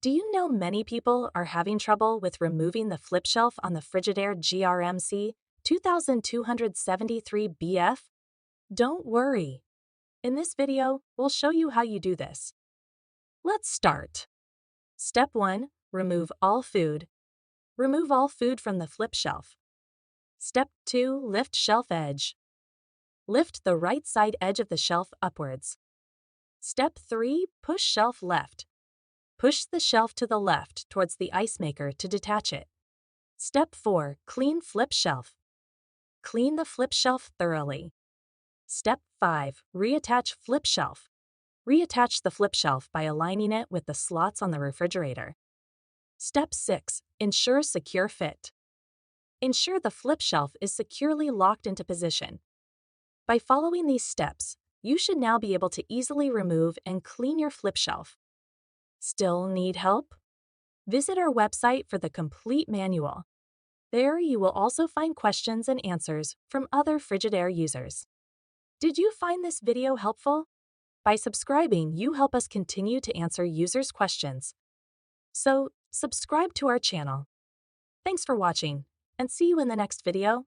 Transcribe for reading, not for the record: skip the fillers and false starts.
Do you know many people are having trouble with removing the flip shelf on the Frigidaire GRMC2273BF? Don't worry. In this video, we'll show you how you do this. Let's start. Step 1. Remove all food. Remove all food from the flip shelf. Step 2. Lift shelf edge. Lift the right side edge of the shelf upwards. Step 3. Push shelf left. Push the shelf to the left towards the ice maker to detach it. Step 4. Clean flip shelf. Clean the flip shelf thoroughly. Step 5. Reattach flip shelf. Reattach the flip shelf by aligning it with the slots on the refrigerator. Step 6. Ensure secure fit. Ensure the flip shelf is securely locked into position. By following these steps, you should now be able to easily remove and clean your flip shelf. Still need help? Visit our website for the complete manual. There you will also find questions and answers from other Frigidaire users. Did you find this video helpful? By subscribing, you help us continue to answer users' questions. So, subscribe to our channel. Thanks for watching, and see you in the next video.